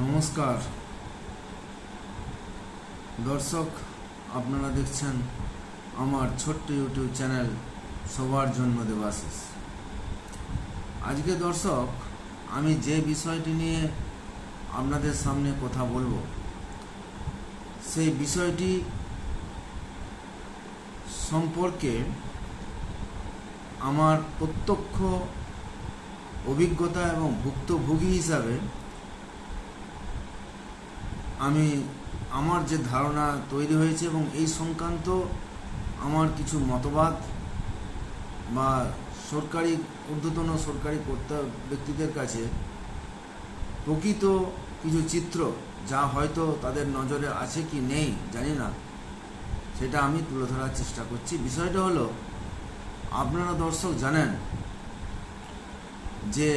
নমস্কার দর্শক, আপনারা দেখছেন আমার ছোট্ট ইউটিউব চ্যানেল সবার জন্য দেবাশিস। আজকে দর্শক, আমি যে বিষয়টি নিয়ে আপনাদের সামনে কথা বলবো, সেই বিষয়টি সম্পর্কে আমার প্রত্যক্ষ অভিজ্ঞতা এবং ভুক্তভোগী হিসাবে আমার যে ধারণা তৈরি হয়েছে এবং এই সংক্রান্ত আমার কিছু মতবাদ বা ঊর্ধ্বতন সরকারি কর্তা ব্যক্তিদের কাছে প্রকৃত কিছু চিত্র, যা হয়তো তাদের নজরে আছে কি নেই জানি না, সেটা আমি তুলে ধরার চেষ্টা করছি। বিষয়টা হলো, আপনারা দর্শক জানেন যে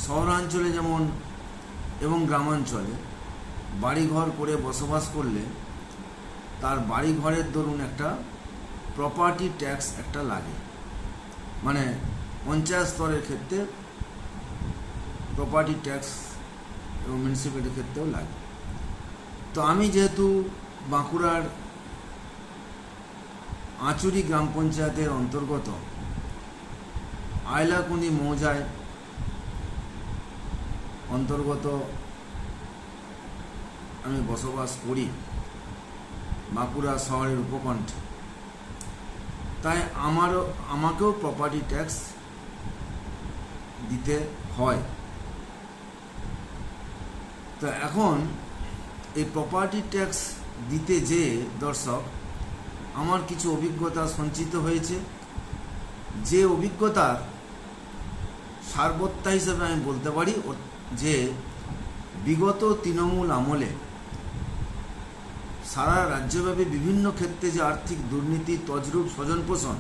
শহরাঞ্চলে যেমন এবং গ্রামাঞ্চলে বাড়িঘর করে বসবাস করলে তার বাড়িঘরের দরুন একটা প্রপার্টি ট্যাক্স একটা লাগে, মানে পঞ্চায়েত স্তরের ক্ষেত্রে প্রপার্টি ট্যাক্স এবং মিউনিসিপ্যালিটির ক্ষেত্রেও লাগে। তো আমি যেহেতু বাঁকুড়ার আঁচুরি গ্রাম পঞ্চায়েতের অন্তর্গত আয়লাকুন্দি মৌজায় অন্তর্গত আমি বসবাস করি, বাঁকুড়া শহরের উপকণ্ঠে, তাই আমাকেও প্রপার্টি ট্যাক্স দিতে হয়। তো এখন এই প্রপার্টি ট্যাক্স দিতে যে দর্শক, আমার কিছু অভিজ্ঞতা সঞ্চিত হয়েছে, যে অভিজ্ঞতার সারবত্তা হিসেবে আমি বলতে পারি যে বিগত তৃণমূল আমলে সারা রাজ্যব্যাপী বিভিন্ন ক্ষেত্রে যে আর্থিক দুর্নীতি, তজরুপ, স্বজনপোষণ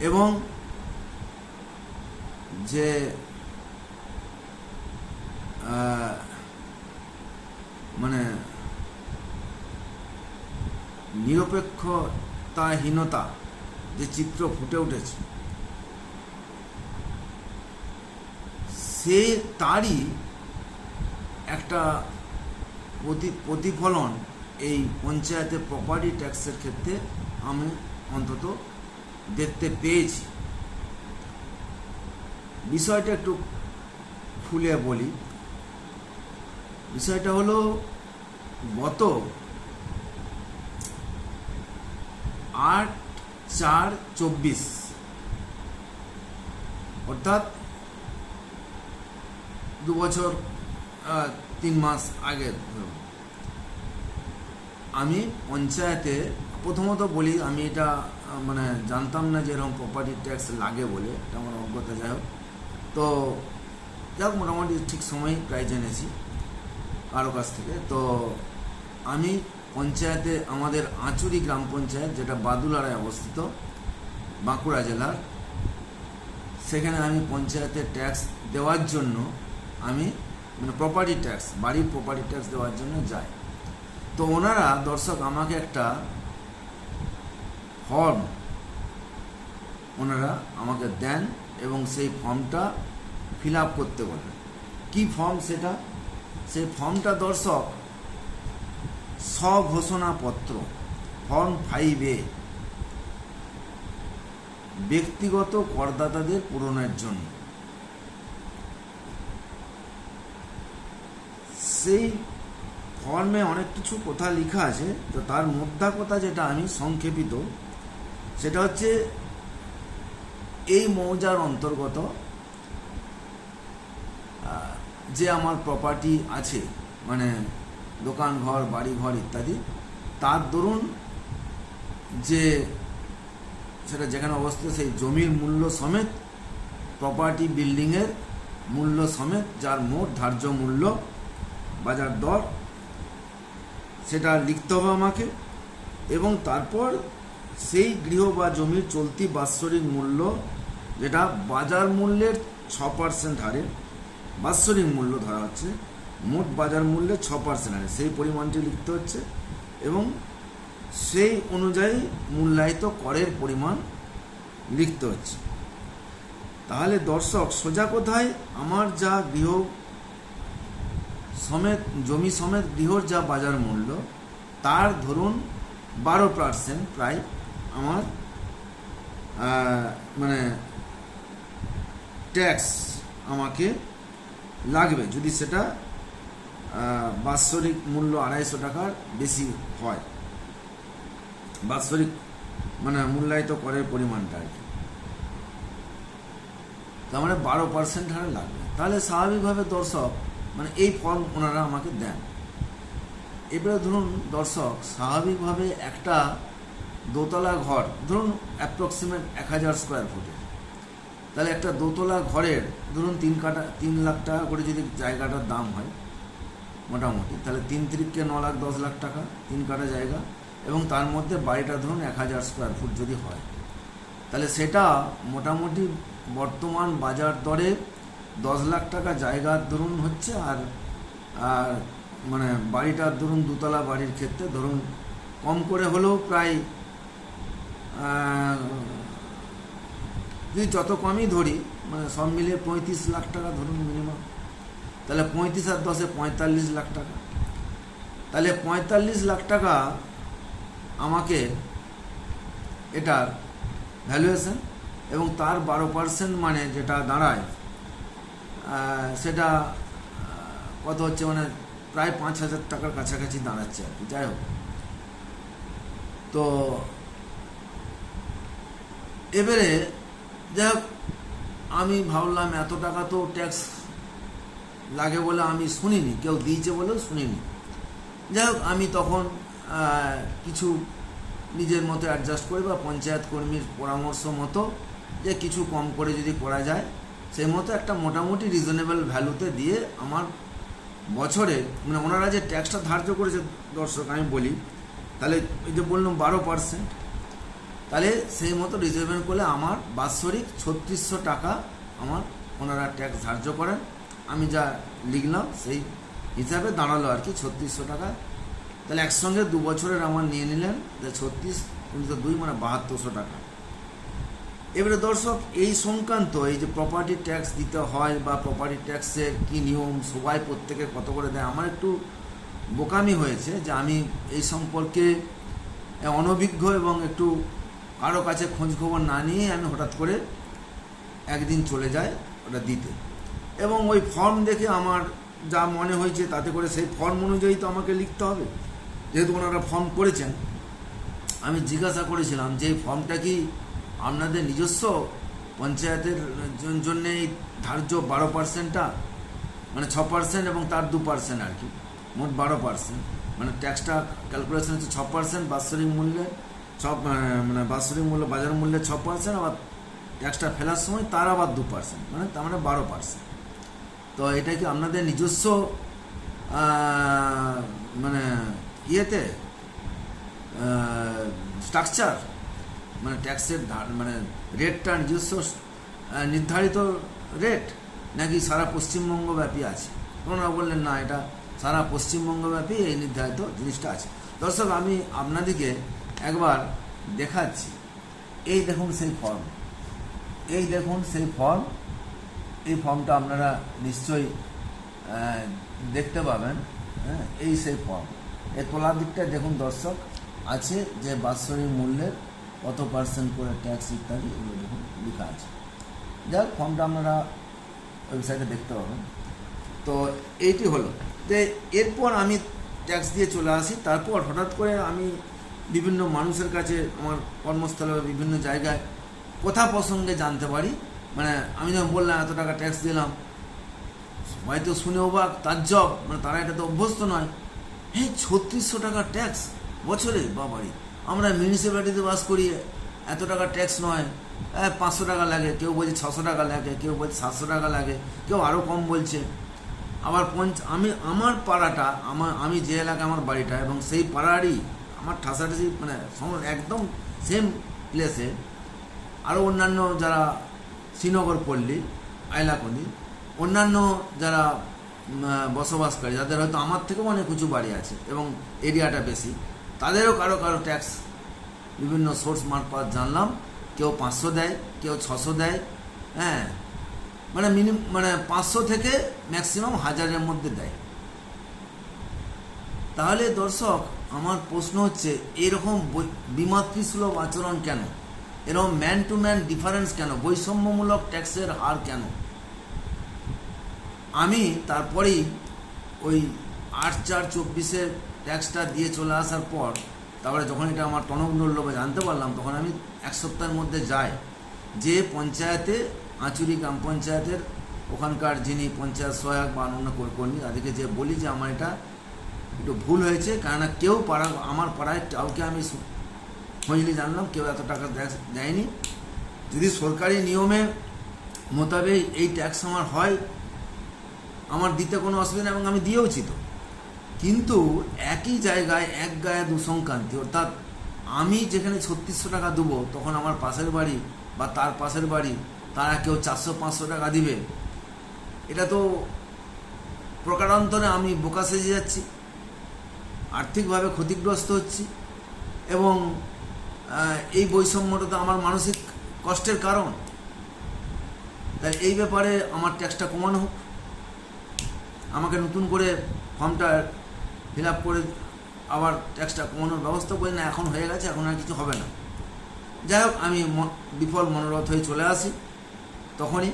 এবং যে মানে নিরপেক্ষতাহীনতা যে চিত্র ফুটে উঠেছে, তারই একটা প্রতিফলন এই পঞ্চায়েতের প্রপার্টি ট্যাক্সের ক্ষেত্রে আমি অন্তত দেখতে পেয়েছি। বিষয়টা একটু খুলে বলি। বিষয়টা হলো, গত 8/4/24 অর্থাৎ 2 বছর 3 মাস আগে আমি পঞ্চায়েতে, প্রথমত বলি, আমি এটা জানতাম না যে এরকম প্রপার্টি ট্যাক্স লাগে বলে, এটা আমার অজ্ঞতা। যাই হোক, তো যাই হোক, মোটামুটি ঠিক সময় প্রায় জেনেছি কারো কাছ থেকে। তো আমি পঞ্চায়েতে, আমাদের আঁচুরি গ্রাম পঞ্চায়েত, যেটা বাদুলারায় অবস্থিত, বাঁকুড়া জেলার, সেখানে আমি পঞ্চায়েতে ট্যাক্স দেওয়ার জন্য প্রপার্টি ট্যাক্স, বাড়ির প্রপার্টি ট্যাক্স দেওয়ার জন্য যাই। তো ওনারা দর্শক আমাকে একটা ফর্ম আমাকে দেন এবং সেই ফর্মটা ফিল আপ করতে বলেন। কি ফর্ম সেটা? সেই ফর্মটা দর্শক স্বঘোষণাপত্র, ফর্ম 5A, ব্যক্তিগত করদাতাদের পূরণের জন্য। সেই ফর্মে অনেক কিছু কথা লেখা আছে, তো তার মোদ্দা কথা যেটা আমি সংক্ষেপিত, সেটা হচ্ছে এই মৌজার অন্তর্গত যে আমার প্রপার্টি আছে, মানে দোকান ঘর, বাড়ি ঘর ইত্যাদি, তার দরুন যে সেটা যেখানে অবস্থিত, সেই জমির মূল্য সমেত, প্রপার্টি বিল্ডিংয়ের মূল্য সমেত, যার মোট ধার্য মূল্য, বাজার দর, সেটা লিখতে হবে আমাকে। এবং তারপর সেই গৃহ বা জমির চলতি বাৎসরিক মূল্য, যেটা বাজার মূল্যের 6% হারে বাৎসরিক মূল্য ধরা হচ্ছে, মোট বাজার মূল্যের 6% হারে সেই পরিমাণটি লিখতে হচ্ছে, এবং সেই অনুযায়ী মূল্যায়িত করের পরিমাণ লিখতে হচ্ছে। তাহলে দর্শক, সোজা কথায় আমার যা গৃহ সমেত জমি সমেত গৃহর যা বাজার মূল্য তার ধরুন 12% প্রায় আমার মানে ট্যাক্স আমাকে লাগবে, যদি সেটা বাৎসরিক মূল্য 250 টাকার বেশি হয়, বাৎসরিক মানে মূল্যায়িত করের পরিমাণটা আর কি, তার মানে 12% হারে লাগবে। তাহলে স্বাভাবিকভাবে দর্শক মানে এই ফর্ম ওনারা আমাকে দেন। এবারে ধরুন দর্শক স্বাভাবিকভাবে একটা দোতলা ঘর ধরুন অ্যাপ্রক্সিমেট 1000 স্কোয়ার ফুটের, তাহলে একটা দোতলা ঘরের ধরুন 3 লাখ টাকা করে যদি জায়গাটার দাম হয় মোটামুটি, তাহলে 3 তিরিখকে 9 লাখ 10 লাখ টাকা 3 কাঠা জায়গা, এবং তার মধ্যে বাড়িটা ধরুন 1000 স্কোয়ার ফুট যদি হয়, তাহলে সেটা মোটামুটি বর্তমান বাজার দরে 10 লাখ টাকা জায়গার ধরুন হচ্ছে। আর মানে বাড়িটার ধরুন দুতলা বাড়ির ক্ষেত্রে ধরুন কম করে হলেও প্রায় যদি যত কমই ধরি মানে সব মিলিয়ে 35 লাখ টাকা ধরুন মিনিমাম, তাহলে 35 আর 10-এ 45 লাখ টাকা, তাহলে 45 লাখ টাকা আমাকে এটার ভ্যালুয়েশন, এবং তার 12% মানে যেটা দাঁড়ায় সেটা কত হচ্ছে মানে প্রায় 5,000 টাকার কাছাকাছি দাঁড়াচ্ছে আর কি। যাই হোক, তো এবারে যাই হোক আমি ভাবলাম এত টাকা তো ট্যাক্স লাগে বলে আমি শুনিনি, কেউ দিয়েছে বলেও শুনিনি। যাই হোক আমি তখন কিছু নিজের মতো অ্যাডজাস্ট করি বা পঞ্চায়েত কর্মীর পরামর্শ মতো যে কিছু কম করে যদি করা যায় সেই মতো একটা মোটামুটি রিজনেবল ভ্যালুতে দিয়ে আমার বছরে মানে ওনারা যে ট্যাক্সটা ধার্য করেছে দর্শক আমি বলি, তাহলে এই যে বললাম 12%, তাহলে সেই মতো রিজনেবল করলে আমার বাৎসরিক 3600 টাকা আমার ওনারা ট্যাক্স ধার্য করেন। আমি যা লিখলাম সেই হিসাবে দাঁড়ালো আর কি 3600 টাকা। তাহলে একসঙ্গে 2 বছরের আমার নিয়ে নিলেন যে 36 × 2 মানে 7200 টাকা। এবারে দর্শক এই সংক্রান্ত এই যে প্রপার্টি ট্যাক্স দিতে হয় বা প্রপার্টি ট্যাক্সের কী নিয়ম, সবাই প্রত্যেকে কত করে দেয়, আমার একটু বোকামি হয়েছে যে আমি এই সম্পর্কে অনভিজ্ঞ এবং একটু কারো কাছে খোঁজ খবর না নিয়ে আমি হঠাৎ করে একদিন চলে যাই ওটা দিতে, এবং ওই ফর্ম দেখে আমার যা মনে হয়েছে তাতে করে সেই ফর্ম অনুযায়ী তো আমাকে লিখতে হবে, যেহেতু ওনারা ফর্ম করেছেন। আমি জিজ্ঞাসা করেছিলাম যে এই ফর্মটা কি আপনাদের নিজস্ব পঞ্চায়েতের জন্য এই ধার্য 12%টা মানে 6% এবং তার 2% আর কি, মোট 12%, মানে ট্যাক্সটা ক্যালকুলেশন হচ্ছে 6% বাৎসরিক মূল্যে মানে বাৎসরিক মূল্য বাজার মূল্যে 6%, আবার ট্যাক্সটা ফেলার সময় তার আবার 2%, মানে তার মানে 12%। তো এটা কি আপনাদের নিজস্ব মানে ইয়েতে স্ট্রাকচার মানে ট্যাক্সের মানে রেটটা নিজস্ব নির্ধারিত রেট নাকি সারা পশ্চিমবঙ্গব্যাপী আছে? ওনারা বললেন না, এটা সারা পশ্চিমবঙ্গব্যাপী এই নির্ধারিত জিনিসটা আছে। দর্শক আমি আপনাদেরকে একবার দেখাচ্ছি, এই দেখুন সেই ফর্ম, এই দেখুন সেই ফর্ম, এই ফর্মটা আপনারা নিশ্চয়ই দেখতে পাবেন। হ্যাঁ, এই সেই ফর্ম, এই তোলার দিকটা দেখুন দর্শক আছে যে বাৎসরিক মূল্যের কত % করে ট্যাক্স ইত্যাদি এগুলো দেখুন লেখা আছে। যাই হোক ফর্মটা আপনারা ওয়েবসাইটে দেখতে পাবেন। তো এইটি হলো যে এরপর আমি ট্যাক্স দিয়ে চলে আসি। তারপর হঠাৎ করে আমি বিভিন্ন মানুষের কাছে আমার কর্মস্থলে বিভিন্ন জায়গায় কথা প্রসঙ্গে জানতে পারি, মানে আমি যখন বললাম এত টাকা ট্যাক্স দিলাম, সবাই তো শুনে অবাক, তাজ্জব, মানে তারা এটা তো অভ্যস্ত নয়। এই 3600 টাকা ট্যাক্স বছরে, বাবারি, আমরা মিউনিসিপ্যালিটিতে বাস করি, এত টাকা ট্যাক্স নয়, 500 টাকা লাগে, কেউ বলছে 600 টাকা লাগে, কেউ বলছে 700 টাকা লাগে, কেউ আরও কম বলছে। আবার আমি আমার পাড়াটা আমি যে এলাকায় আমার বাড়িটা এবং সেই পাড়ারই আমার ঠাসাঠাসি মানে একদম সেম প্লেসে আরও অন্যান্য যারা শ্রীনগর পল্লী আইলাকন্দি অন্যান্য যারা বসবাসকারী, যাদের হয়তো আমার থেকেও অনেক উঁচু বাড়ি আছে এবং এরিয়াটা বেশি, তাদেরও কারো কারো ট্যাক্স বিভিন্ন সোর্স মারফত জানলাম, কেউ 500 দেয়, কেউ 600 দেয়। হ্যাঁ, মানে মানে 500 থেকে ম্যাক্সিমাম 1000-এর মধ্যে দেয়। তাহলে দর্শক আমার প্রশ্ন হচ্ছে, এরকম বিমাতৃসুলভ আচরণ কেন, এরকম ম্যান টু ম্যান ডিফারেন্স কেন, বৈষম্যমূলক ট্যাক্সের হার কেন? আমি তারপরেই ওই 8/4/24 ট্যাক্সটা দিয়ে চলে আসার পর, তারপরে যখন এটা আমার টনক নড়ল বা জানতে পারলাম, তখন আমি এক সপ্তাহের মধ্যে যাই, যে পঞ্চায়েতে, আঁচুরি গ্রাম পঞ্চায়েতের ওখানকার যিনি পঞ্চায়েত সহায়ক বা অন্য কর্মী, তাদেরকে যে বলি যে আমার এটা একটু ভুল হয়েছে, কেননা কেউ আমার পাড়ায় কাউকে আমি খোঁজলি জানলাম কেউ এত টাকা দেয়নি। যদি সরকারি নিয়মে মোতাবেক এই ট্যাক্স আমার হয়, আমার দিতে কোনো অসুবিধা, এবং আমি দিয়েওছি তো। কিন্তু একই জায়গায় এক গায়ে দু সংক্রান্তি, অর্থাৎ আমি যেখানে 3600 টাকা দেবো, তখন আমার পাশের বাড়ি বা তার পাশের বাড়ি তারা কেউ 400-500 টাকা দিবে। এটা তো প্রকারান্তরে আমি বোকা সেজে যাচ্ছি, আর্থিকভাবে ক্ষতিগ্রস্ত হচ্ছি, এবং এই বৈষম্যটা তো আমার মানসিক কষ্টের কারণ। তাই এই ব্যাপারে আমার ট্যাক্সটা কমানো হোক, আমাকে নতুন করে ফর্মটা ফিল আপ করে আবার ট্যাক্সটা কমানোর ব্যবস্থা করি না, এখন হয়ে গেছে, এখন আর কিছু হবে না। যাই হোক, আমি বিফল মনোরথ হয়ে চলে আসি তখনই।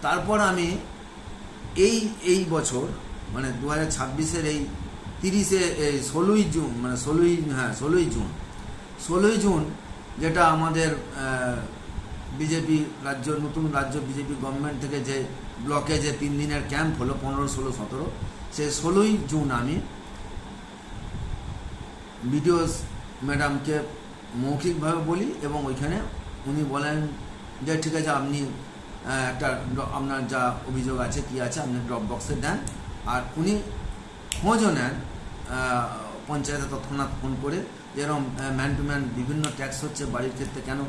তারপর আমি এই বছর মানে 2026-এর এই 16ই জুন, মানে 16ই জুন, যেটা আমাদের বিজেপি নতুন রাজ্য বিজেপি গভর্নমেন্ট থেকে যে ব্লকে যে 3 দিনের ক্যাম্প হলো, 15, 16, 17, সেই 16ই জুন আমি বিডিও ম্যাডামকে মৌখিকভাবে বলি, এবং ওইখানে উনি বলেন যে ঠিক আছে, আপনি একটা আপনার যা অভিযোগ আছে কি আছে আপনি ড্রপ বক্সে দেন। আর উনি খোঁজও নেন পঞ্চায়েতে তৎক্ষণাৎ ফোন করে, যেরকম ম্যান টু ম্যান বিভিন্ন ট্যাক্স হচ্ছে বাড়ির ক্ষেত্রে কেন।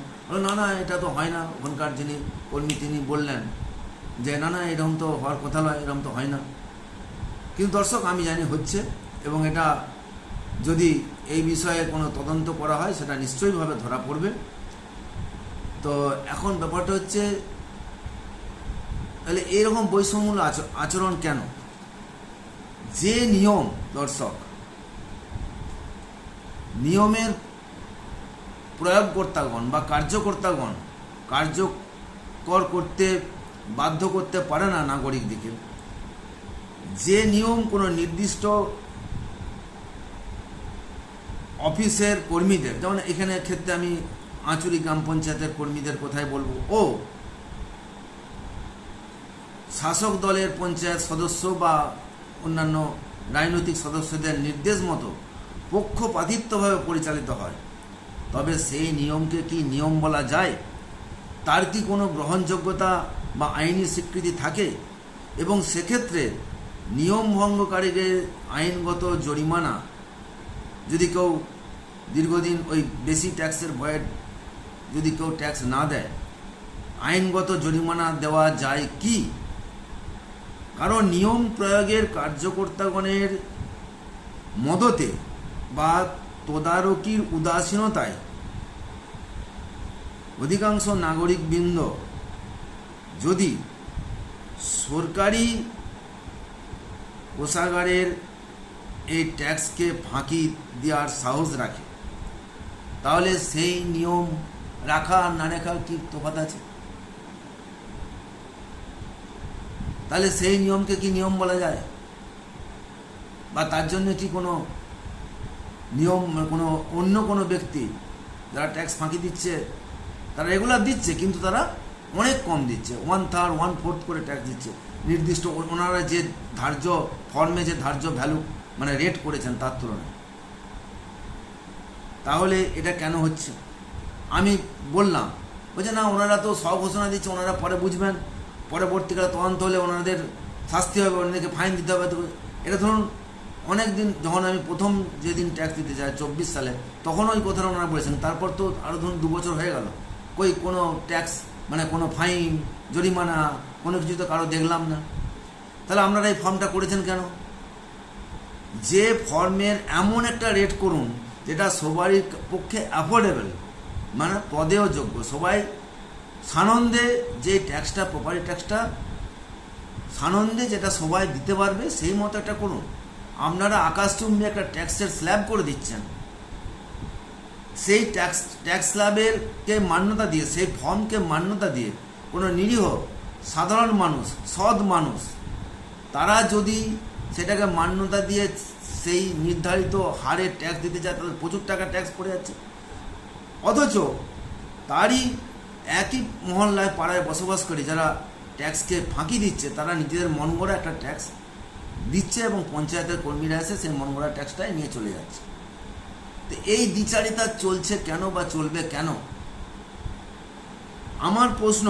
না না, এটা তো হয় না। ওখানকার যিনি কর্মী তিনি বললেন যে না না, এরকম তো হওয়ার কথা নয়, এরকম তো হয় না। কিন্তু দর্শক, আমি জানি হচ্ছে, এবং এটা যদি এই বিষয়ে কোনো তদন্ত করা হয় সেটা নিশ্চয়ইভাবে ধরা পড়বে। তো এখন ব্যাপারটা হচ্ছে, তাহলে এরকম বৈষম্যমূলক আচরণ কেন? যে নিয়ম, দর্শক, নিয়মের প্রয়োগকর্তাগণ বা কার্যকর্তাগণ কার্যকর করতে বাধ্য করতে পারে না নাগরিকদিকে, যে নিয়ম কোনো নির্দিষ্ট অফিসের কর্মীদের, যেমন এখানে ক্ষেত্রে আমি আঁচুরি গ্রাম পঞ্চায়েতের কর্মীদের কথাই বলবো, ও শাসক দলের পঞ্চায়েত সদস্য বা অন্যান্য রাজনৈতিক সদস্যদের নির্দেশ মতো পক্ষপাতিত্বভাবে পরিচালিত হয়, তবে সেই নিয়মকে কি নিয়ম বলা যায়? তার কি কোনো গ্রহণযোগ্যতা বা আইনি স্বীকৃতি থাকে? এবং সেক্ষেত্রে নিয়ম ভঙ্গকারীদের আইনগত জরিমানা, যদি কেউ দীর্ঘদিন ওই বেশি ট্যাক্সের ভয়ে যদি কেউ ট্যাক্স না দেয়, আইনগত জরিমানা দেওয়া যায় কি? কারণ নিয়ম প্রয়োগের কার্যকর্তাগণের মদতে বা তদারকির উদাসীনতায় অধিকাংশ নাগরিকবৃন্দ যদি সরকারি কোষাগারের এই ট্যাক্সকে ফাঁকি দেওয়ার সাহস রাখে, তাহলে সেই নিয়ম রাখা আর না রাখার কি তফাৎ আছে? তাহলে সেই নিয়মকে কি নিয়ম বলা যায়? বা তার জন্য কি কোনো নিয়ম, কোনো অন্য কোনো ব্যক্তি যারা ট্যাক্স ফাঁকি দিচ্ছে, তারা রেগুলার দিচ্ছে কিন্তু তারা অনেক কম দিচ্ছে, 1/3, 1/4 করে ট্যাক্স দিচ্ছে, নির্দিষ্ট ওনারা যে ধার্য ফর্মে যে ধার্য ভ্যালু মানে রেট করেছেন তার তুলনায়। তাহলে এটা কেন হচ্ছে? আমি বললাম, বলছে না, ওনারা তো সব ঘোষণা দিচ্ছে, ওনারা পরে বুঝবেন, পরবর্তীকালে তদন্ত হলে ওনাদের শাস্তি হবে, ওনাদেরকে ফাইন দিতে হবে। এটা ধরুন অনেক দিন, যখন আমি প্রথম যেদিন ট্যাক্স দিতে যাই 24 সালে, তখন ওই কথাটা ওনারা বলেছেন। তারপর তো আরও ধরুন 2 বছর হয়ে গেল, কই কোনো ট্যাক্স মানে কোনো ফাইন জরিমানা কোনো কিছু তো কারো দেখলাম না। তাহলে আপনারা এই ফর্মটা করেছেন কেন? যে ফর্মের এমন একটা রেট করুন যেটা সবারই পক্ষে অ্যাফোর্ডেবল, মানে পদেও যোগ্য, সবাই সানন্দে যে ট্যাক্সটা, প্রপার্টি ট্যাক্সটা সানন্দে যেটা সবাই দিতে পারবে, সেই মতো একটা করুন। আপনারা আকাশচুম্বী একটা ট্যাক্সের স্ল্যাব করে দিচ্ছেন। সেই ট্যাক্স স্ল্যাবের কে মান্যতা দিয়ে, সেই ফর্মকে মান্যতা দিয়ে কোনো নিরীহ সাধারণ মানুষ, সৎ মানুষ, তারা যদি সেটাকে মান্যতা দিয়ে সেই নির্ধারিত হারে ট্যাক্স দিতে চায়, তাহলে প্রচুর টাকা ট্যাক্স পড়ে যাচ্ছে। অথচ তারই একই মহল্লায় পাড়ায় বসবাস করে যারা ট্যাক্সকে ফাঁকি দিচ্ছে, তারা নিজেদের মন গড়া একটা ট্যাক্স দিচ্ছে এবং পঞ্চায়েতের কর্মীরা এসে সেই মন গড়া ট্যাক্সটাই নিয়ে চলে যাচ্ছে। তো এই দ্বিচারিতা চলছে কেন বা চলবে কেন? আমার প্রশ্ন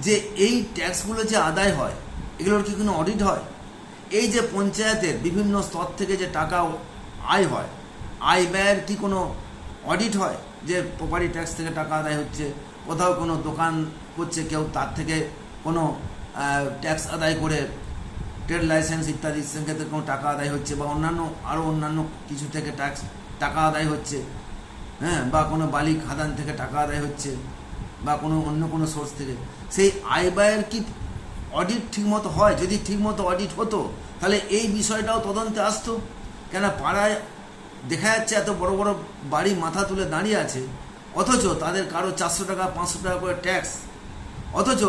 যে এই ট্যাক্সগুলো যে আদায় হয়, এগুলোর কি কোনো অডিট হয়? এই যে পঞ্চায়েতের বিভিন্ন স্তর থেকে যে টাকা আয় হয়, আয় ব্যয়ের কি কোনো অডিট হয়? যে প্রপার্টি ট্যাক্স থেকে টাকা আদায় হচ্ছে, কোথাও কোনো দোকান করছে কেউ, তার থেকে কোনো ট্যাক্স আদায় করে ট্রেড লাইসেন্স ইত্যাদি সেক্ষেত্রে কোনো টাকা আদায় হচ্ছে, বা অন্যান্য কিছু থেকে টাকা আদায় হচ্ছে, হ্যাঁ, বা কোনো বালি খাদান থেকে টাকা আদায় হচ্ছে, বা অন্য কোনো সোর্স থেকে, সেই আয় ব্যয়ের কি অডিট ঠিকমতো হয়? যদি ঠিকমতো অডিট হতো তাহলে এই বিষয়টাও তদন্তে আসতো। কেন পাড়ায় দেখা যাচ্ছে এত বড় বড় বাড়ি মাথা তুলে দাঁড়িয়ে আছে, অথচ তাদের কারো 400 টাকা 500 টাকা করে ট্যাক্স, অথচ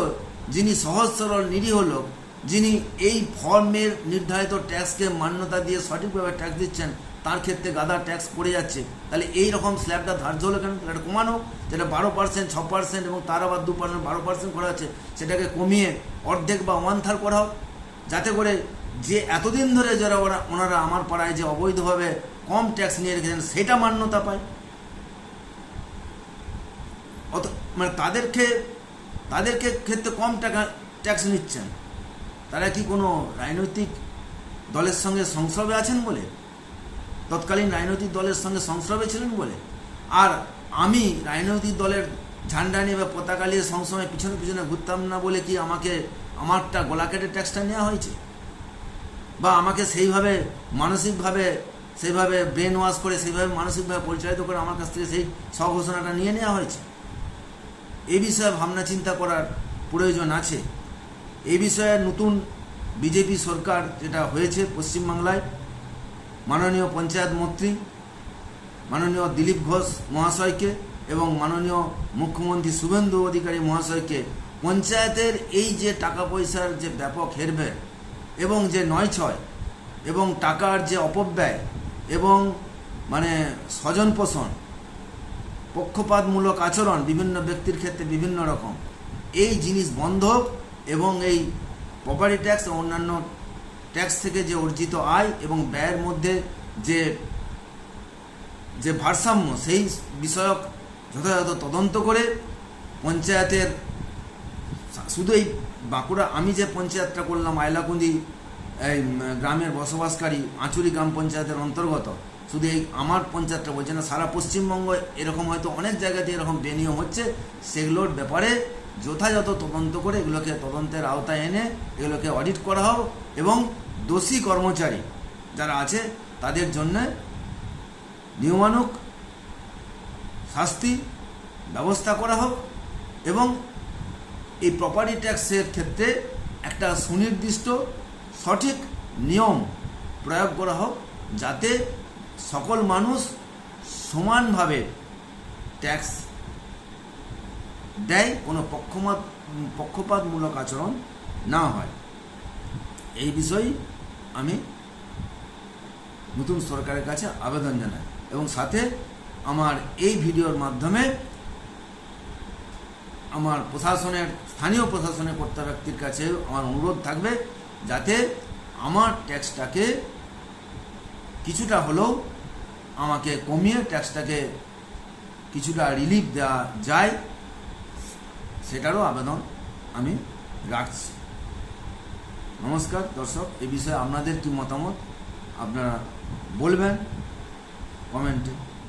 যিনি সহজ সরল নিরীহ লোক, যিনি এই ফর্মের নির্ধারিত ট্যাক্সকে মান্যতা দিয়ে সঠিকভাবে ট্যাক্স দিচ্ছেন, তার ক্ষেত্রে গাদা ট্যাক্স পড়ে যাচ্ছে। তাহলে এই রকম স্ল্যাবটা ধার্য হলো কেন? এটা কমানো, যেটা 12%, 6% এবং তার আবার 2%, 12% করা আছে, সেটাকে কমিয়ে অর্ধেক বা 1/3 করা হোক, যাতে করে যে এতদিন ধরে যারা ওনারা আমার পাড়ায় যে অবৈধভাবে কম ট্যাক্স নিয়ে রেখেছেন সেটা মান্যতা পায়। মানে তাদেরকে ক্ষেত্রে কম টাকা ট্যাক্স নিচ্ছেন। তারা কি কোনো রাজনৈতিক দলের সঙ্গে সংস্রবে আছেন বলে, তৎকালীন রাজনৈতিক দলের সঙ্গে সংস্রবে ছিলেন বলে? আর আমি রাজনৈতিক দলের ঝান্ডা নিয়ে বা পতাকা নিয়ে সবসময় পিছনে পিছনে ঘুরতাম না বলে কি আমারটা গলা কেটে ট্যাক্সটা নেওয়া হয়েছে? বা আমাকে সেইভাবে মানসিকভাবে সেইভাবে ব্রেন ওয়াশ করে, সেইভাবে মানসিকভাবে পরিচালিত করে আমার কাছ থেকে সেই স্বঘোষণাটা নিয়ে নেওয়া হয়েছে? এই বিষয়ে ভাবনা চিন্তা করার প্রয়োজন আছে। এই বিষয়ে নতুন বিজেপি সরকার যেটা হয়েছে পশ্চিমবাংলায়, মাননীয় পঞ্চায়েত মন্ত্রী মাননীয় দিলীপ ঘোষ মহাশয়কে এবং মাননীয় মুখ্যমন্ত্রী শুভেন্দু অধিকারী মহাশয়কে পঞ্চায়েতের এই যে টাকা পয়সার যে ব্যাপক হেরফের এবং যে নয়ছয় এবং টাকার যে অপব্যয় এবং মানে স্বজন পোষণ, পক্ষপাতমূলক আচরণ বিভিন্ন ব্যক্তির ক্ষেত্রে বিভিন্ন রকম, এই জিনিস বন্ধ এবং এই প্রপার্টি ট্যাক্স ও অন্যান্য ট্যাক্স থেকে যে অর্জিত আয় এবং ব্যয়ের মধ্যে যে ভারসাম্য, সেই বিষয়ক যথাযথ তদন্ত করে পঞ্চায়েতের, শুধু এই বাঁকুড়া আমি যে পঞ্চায়েতটা করলাম আয়লাকুন্দি এই গ্রামের বসবাসকারী আঁচুরি গ্রাম পঞ্চায়েতের অন্তর্গত, শুধু এই আমার পঞ্চায়েতটা বলছে না, সারা পশ্চিমবঙ্গ এরকম হয়তো অনেক জায়গাতে এরকম বেনিয়ম হচ্ছে। সেগুলোর ব্যাপারে যথাযথ তদন্ত করে এগুলোকে তদন্তের আওতায় এনে এগুলোকে অডিট করা হোক এবং দোষী কর্মচারী যারা আছে তাদের জন্য নিয়মানুগ শাস্তি ব্যবস্থা করা হোক এবং এই প্রপার্টি ট্যাক্সের ক্ষেত্রে একটা সুনির্দিষ্ট সঠিক নিয়ম প্রয়োগ করা হোক, যাতে সকল মানুষ সমানভাবে ট্যাক্স দেয়, কোনো পক্ষপাতমূলক আচরণ না হয়। এই বিষয়ে আমি নতুন সরকারের কাছে আবেদন জানাই এবং সাথে আমার এই ভিডিওর মাধ্যমে আমার স্থানীয় প্রশাসনের কর্তা ব্যক্তির কাছে আমার অনুরোধ থাকবে, যাতে আমার ট্যাক্সটাকে কিছুটা হলেও আমাকে কমিয়ে ট্যাক্সটাকে কিছুটা রিলিফ দেওয়া যায়, সেটারও আবেদন আমি রাখছি। নমস্কার দর্শক, এই বিষয়ে আপনাদের কি মতামত আপনারা বলবেন কমেন্টে।